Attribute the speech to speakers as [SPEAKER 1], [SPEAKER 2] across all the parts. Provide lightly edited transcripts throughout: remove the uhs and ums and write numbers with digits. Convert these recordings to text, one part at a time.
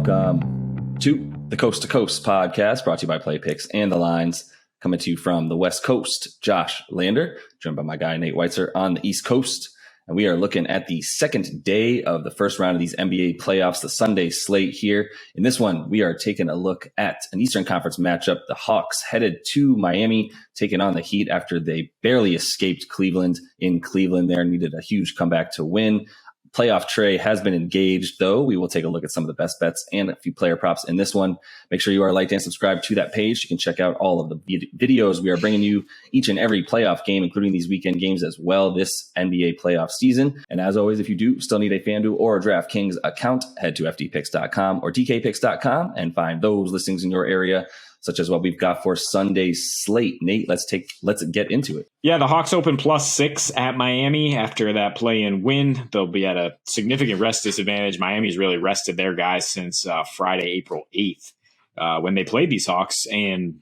[SPEAKER 1] Welcome to the Coast to Coast podcast, brought to you by Play Picks and the Lines. Coming to you from the West Coast, Josh Lander, joined by my guy Nate Weitzer on the East Coast. And we are looking at the second day of the first round of these NBA playoffs, the Sunday slate here. In this one, we are taking a look at an Eastern Conference matchup. The Hawks headed to Miami, taking on the Heat after they barely escaped Cleveland in Cleveland there, needed a huge comeback to win. Playoff Trey has been engaged, though. We will take a look at some of the best bets and a few player props in this one. Make sure you are liked and subscribed to that page. You can check out all of the videos we are bringing you each and every playoff game, including these weekend games as well this NBA playoff season. And as always, if you do still need a FanDuel or a DraftKings account, head to fdpicks.com or dkpicks.com and find those listings in your area, such as what we've got for Sunday's slate. Nate, let's get into it.
[SPEAKER 2] Yeah, the Hawks open +6 at Miami after that play-in win. They'll be at a significant rest disadvantage. Miami's really rested their guys since Friday, April 8th, when they played these Hawks and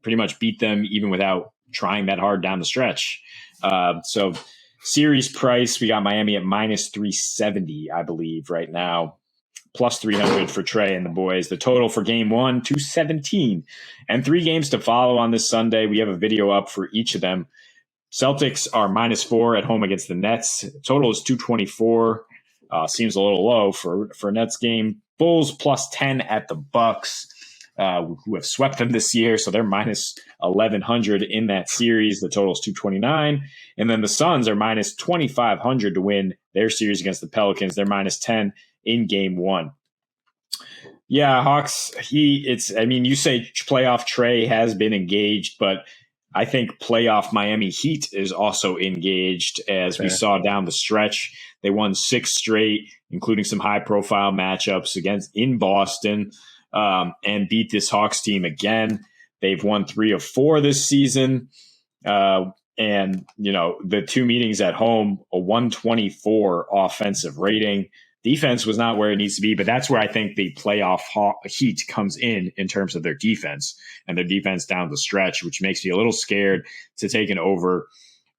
[SPEAKER 2] pretty much beat them even without trying that hard down the stretch. So series price, we got Miami at -370, I believe, right now. +300 for Trey and the boys. The total for game one, 217. And 3 games to follow on this Sunday. We have a video up for each of them. Celtics are -4 at home against the Nets. Total is 224. Seems a little low for a Nets game. Bulls +10 at the Bucks, who have swept them this year. So they're -1100 in that series. The total is 229. And then the Suns are -2500 to win their series against the Pelicans. They're -10 in game one. Yeah, Hawks, you say playoff Trey has been engaged, but I think playoff Miami Heat is also engaged, as we saw down the stretch. They won 6 straight, including some high-profile matchups in Boston, and beat this Hawks team again. They've won 3 of 4 this season. And, the 2 meetings at home, a 124 offensive rating. Defense was not where it needs to be, but that's where I think the playoff Heat comes in terms of their defense and their defense down the stretch, which makes me a little scared to take an over,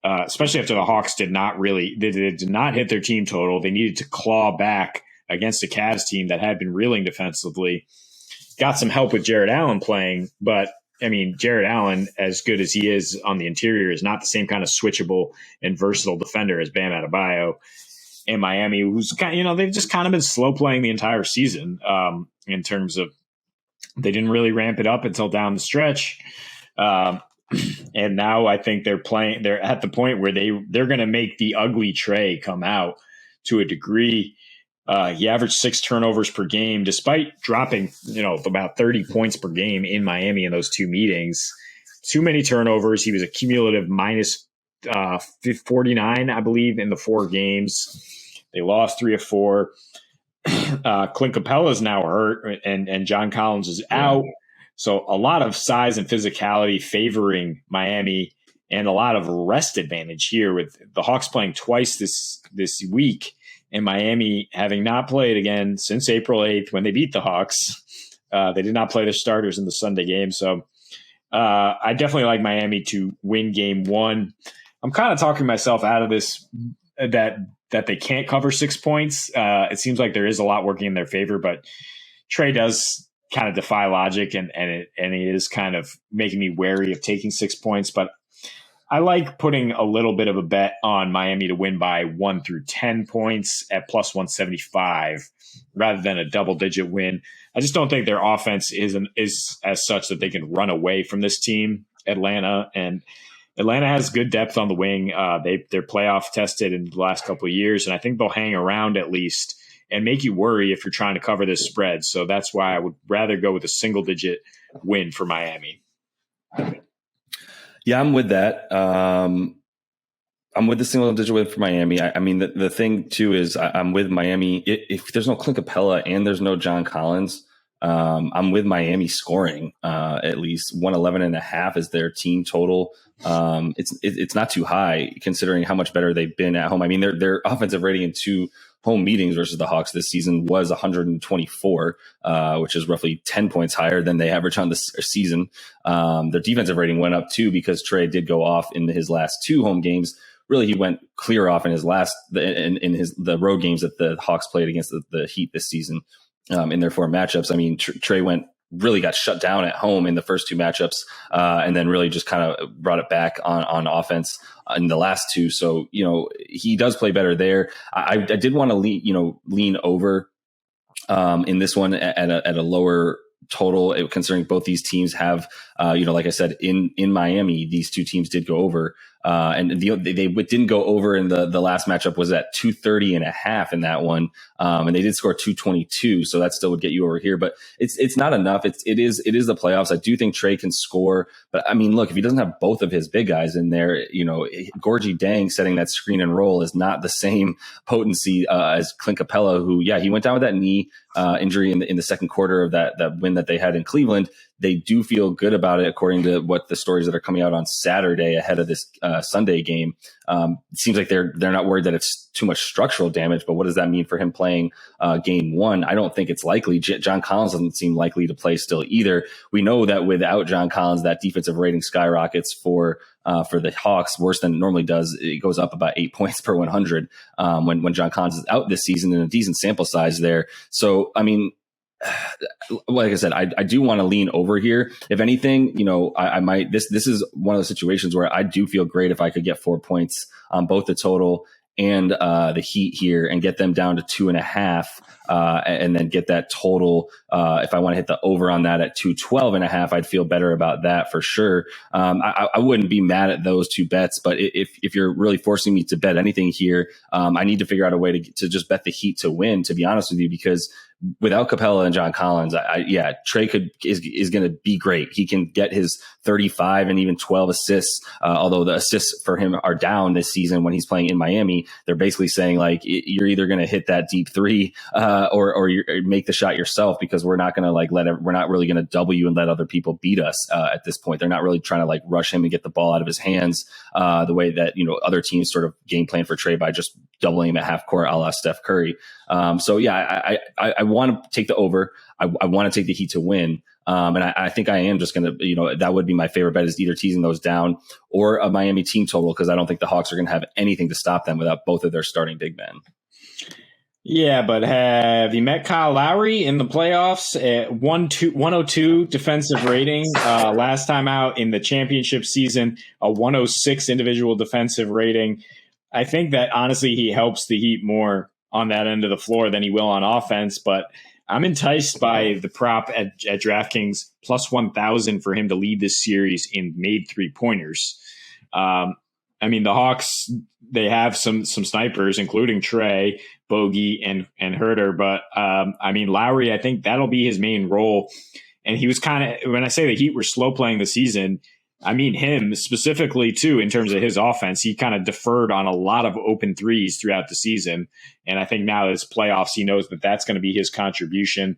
[SPEAKER 2] especially after the Hawks did not hit their team total. They needed to claw back against a Cavs team that had been reeling defensively. Got some help with Jared Allen playing, but Jared Allen, as good as he is on the interior, is not the same kind of switchable and versatile defender as Bam Adebayo. In Miami, who's they've just kind of been slow playing the entire season, in terms of they didn't really ramp it up until down the stretch, and now I think they're at the point where they're going to make the ugly Trey come out to a degree. He averaged 6 turnovers per game, despite dropping about 30 points per game in Miami in those 2 meetings. Too many turnovers. He was a cumulative -49, I believe, in the 4 games. They lost 3 of 4. Clint Capella is now hurt, and John Collins is out. So a lot of size and physicality favoring Miami, and a lot of rest advantage here with the Hawks playing twice this week, and Miami having not played again since April 8th when they beat the Hawks. They did not play their starters in the Sunday game. So I definitely like Miami to win game one. I'm kind of talking myself out of this, that they can't cover 6 points. It seems like there is a lot working in their favor, but Trey does kind of defy logic, and it is kind of making me wary of taking 6 points. But I like putting a little bit of a bet on Miami to win by 1 through 10 points at +175 rather than a double-digit win. I just don't think their offense is as such that they can run away from this team, Atlanta, and Atlanta has good depth on the wing. They're playoff tested in the last couple of years, and I think they'll hang around at least and make you worry if you're trying to cover this spread. So that's why I would rather go with a single-digit win for Miami.
[SPEAKER 1] Yeah, I'm with that. I'm with the single-digit win for Miami. The thing, too, is I'm with Miami. If there's no Clint Capella and there's no John Collins, I'm with Miami scoring at least 111.5 is their team total. It's not too high considering how much better they've been at home. Their offensive rating in 2 home meetings versus the Hawks this season was 124, which is roughly 10 points higher than they average on this season. Their defensive rating went up too because Trey did go off in his last 2 home games. Really, he went clear off in his the road games that the Hawks played against the Heat this season. in their 4 matchups. I mean, Trey really got shut down at home in the first 2 matchups, and then really just kind of brought it back on offense in the last 2. So, he does play better there. I did want to lean over in this one at a lower total, considering both these teams have, like I said, in Miami, these 2 teams did go over. And they didn't go over in the last matchup was at 230.5 in that one. And they did score 222. So that still would get you over here, but it's not enough. It is the playoffs. I do think Trey can score, but I mean, look, if he doesn't have both of his big guys in there, Gorgie Dang setting that screen and roll is not the same potency as Clint Capella, who, he went down with that knee injury in the second quarter of that win that they had in Cleveland. They do feel good about it, according to what the stories that are coming out on Saturday ahead of this Sunday game. It seems like they're not worried that it's too much structural damage, but what does that mean for him playing game 1? I don't think it's likely. John Collins doesn't seem likely to play still either. We know that without John Collins, that defensive rating skyrockets for the Hawks worse than it normally does. It goes up about 8 points per 100 when John Collins is out this season in a decent sample size there. So, I mean, like I said, I do want to lean over here. If anything, I might, this is one of the situations where I do feel great if I could get 4 points on both the total and the Heat here and get them down to 2.5, and then get that total. If I want to hit the over on that at 212.5, I'd feel better about that for sure. I wouldn't be mad at those 2 bets, but if you're really forcing me to bet anything here, I need to figure out a way to just bet the Heat to win, to be honest with you, because without Capella and John Collins, Trey is going to be great. He can get his 35 and even 12 assists. Although the assists for him are down this season when he's playing in Miami. They're basically saying like you're either going to hit that deep 3 or you make the shot yourself, because we're not going to we're not really going to double you and let other people beat us at this point. They're not really trying to rush him and get the ball out of his hands the way that other teams sort of game plan for Trey by just doubling him at half court, a la Steph Curry. I want to take the over. I want to take the Heat to win. And I think I am just going to, that would be my favorite bet, is either teasing those down or a Miami team total, because I don't think the Hawks are going to have anything to stop them without both of their starting big men.
[SPEAKER 2] Yeah, but have you met Kyle Lowry in the playoffs at 102 defensive rating? Last time out in the championship season, a 106 individual defensive rating. I think that honestly he helps the Heat more on that end of the floor than he will on offense, but I'm enticed by the prop at DraftKings plus 1,000 for him to lead this series in made 3-pointers. I mean, the Hawks, they have some snipers, including Trey, Bogey, and Herter. But, I mean, Lowry, I think that'll be his main role. And he was kind of, when I say the Heat were slow playing the season, I mean him specifically, too, in terms of his offense. He kind of deferred on a lot of open threes throughout the season. And I think now that it's playoffs, he knows that that's going to be his contribution.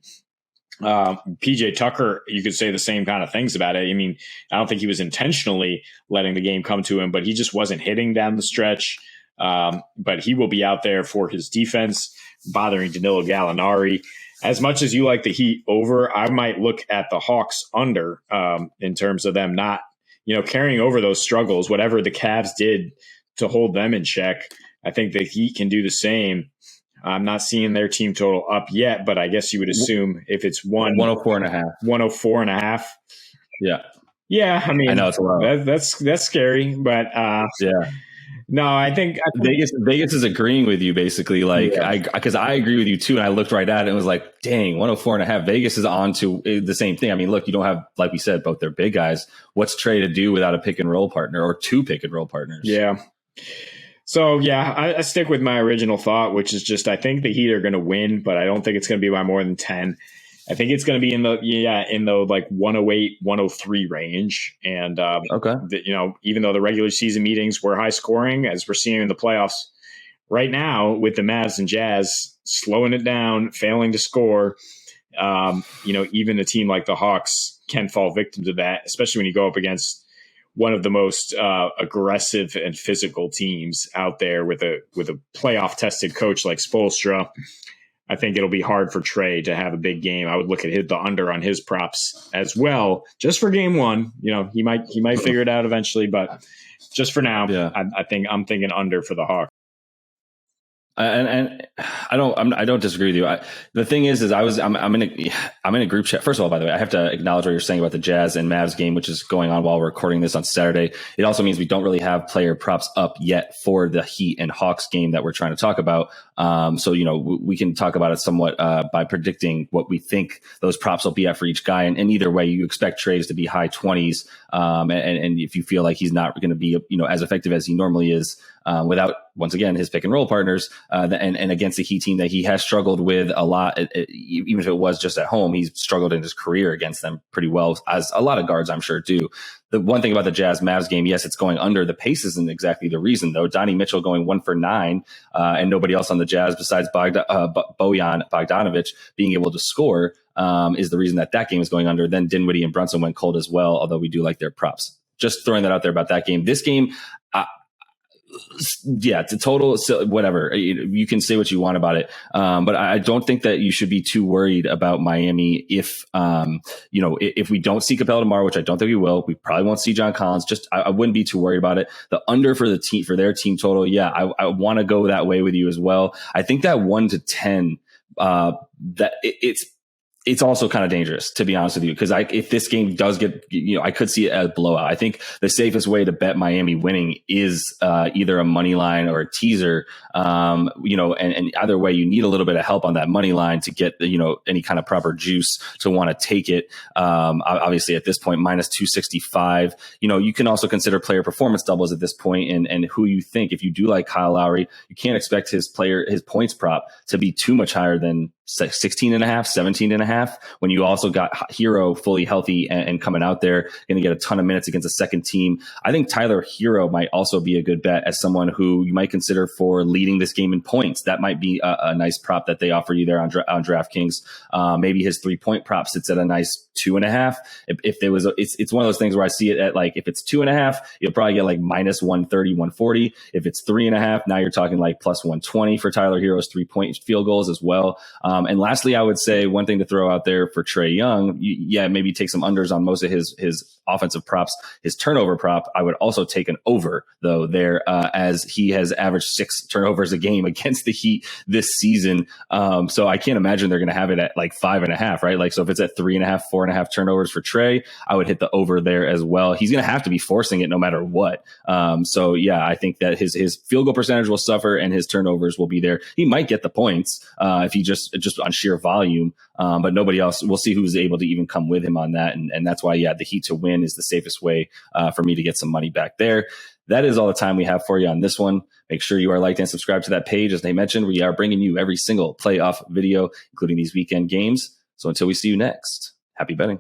[SPEAKER 2] PJ Tucker, you could say the same kind of things about it. I mean, I don't think he was intentionally letting the game come to him, but he just wasn't hitting down the stretch. But he will be out there for his defense, bothering Danilo Gallinari. As much as you like the Heat over, I might look at the Hawks under in terms of them not, carrying over those struggles, whatever the Cavs did to hold them in check. I think the Heat can do the same. I'm not seeing their team total up yet, but I guess you would assume if it's 104.5.
[SPEAKER 1] Yeah.
[SPEAKER 2] Yeah. I mean,
[SPEAKER 1] I know it's a lot.
[SPEAKER 2] That's scary, but
[SPEAKER 1] yeah.
[SPEAKER 2] No, I think
[SPEAKER 1] Vegas is agreeing with you basically. Because I agree with you too. And I looked right at it and was like, dang, 104.5. Vegas is on to the same thing. I mean, look, you don't have, like we said, both their big guys. What's Trey to do without a pick and roll partner or 2 pick and roll partners?
[SPEAKER 2] Yeah. So, yeah, I stick with my original thought, which is just I think the Heat are going to win, but I don't think it's going to be by more than 10. I think it's going to be in the 108, 103 range. And,
[SPEAKER 1] okay.
[SPEAKER 2] Even though the regular season meetings were high scoring, as we're seeing in the playoffs right now with the Mavs and Jazz slowing it down, failing to score, even a team like the Hawks can fall victim to that, especially when you go up against one of the most aggressive and physical teams out there with a playoff tested coach like Spoelstra. I think it'll be hard for Trey to have a big game. I would look at the under on his props as well, just for game 1. He might figure it out eventually, but just for now, yeah. I'm thinking under for the Hawks.
[SPEAKER 1] And I don't disagree with you. The thing is I'm in a group chat. First of all, by the way, I have to acknowledge what you're saying about the Jazz and Mavs game, which is going on while we're recording this on Saturday. It also means we don't really have player props up yet for the Heat and Hawks game that we're trying to talk about. So, we can talk about it somewhat by predicting what we think those props will be at for each guy. And either way, you expect trades to be high 20s. And if you feel like he's not going to be, as effective as he normally is, without, once again, his pick and roll partners, and against the Heat team that he has struggled with a lot, even if it was just at home, he's struggled in his career against them pretty well, as a lot of guards, I'm sure, do. The one thing about the Jazz Mavs game, yes, it's going under. The pace isn't exactly the reason, though. Donnie Mitchell going 1 for 9, and nobody else on the Jazz besides Bojan Bogdanovic being able to score is the reason that game is going under. Then Dinwiddie and Brunson went cold as well, although we do like their props. Just throwing that out there about that game. This game, it's a total, whatever. You can say what you want about it. But I don't think that you should be too worried about Miami if we don't see Capella tomorrow, which I don't think we will. We probably won't see John Collins. I wouldn't be too worried about it. The under for their team total. Yeah, I want to go that way with you as well. I think that 1 to 10, it's also kind of dangerous, to be honest with you, because if this game does get, I could see it as a blowout. I think the safest way to bet Miami winning is either a money line or a teaser. And either way, you need a little bit of help on that money line to get any kind of proper juice to want to take it. Obviously, at this point, minus 265. You can also consider player performance doubles at this point, and who you think. If you do like Kyle Lowry, you can't expect his points prop to be too much higher than 16 and a half, 17 and a half, when you also got Hero fully healthy and coming out there, going to get a ton of minutes against a second team. I think Tyler Hero might also be a good bet as someone who you might consider for leading this game in points. That might be a nice prop that they offer you there on DraftKings. Maybe his 3-point prop sits at a nice 2.5. If there was, it's one of those things where I see it at like, if it's 2.5, you'll probably get like minus 130, 140. If it's 3.5, now you're talking like plus 120 for Tyler Hero's 3-point field goals as well. And lastly, I would say one thing to throw out there for Trae Young, maybe take some unders on most of his offensive props. His turnover prop, I would also take an over, though, there, as he has averaged 6 turnovers a game against the Heat this season. So I can't imagine they're going to have it at like 5.5, right? Like, so if it's at 3.5, 4.5 turnovers for Trae, I would hit the over there as well. He's going to have to be forcing it no matter what. I think that his field goal percentage will suffer and his turnovers will be there. He might get the points if he just on sheer volume, but nobody else. We'll see who's able to even come with him on that. And that's why, the Heat to win is the safest way for me to get some money back there. That is all the time we have for you on this one. Make sure you are liked and subscribed to that page. As they mentioned, we are bringing you every single playoff video, including these weekend games. So until we see you next, happy betting.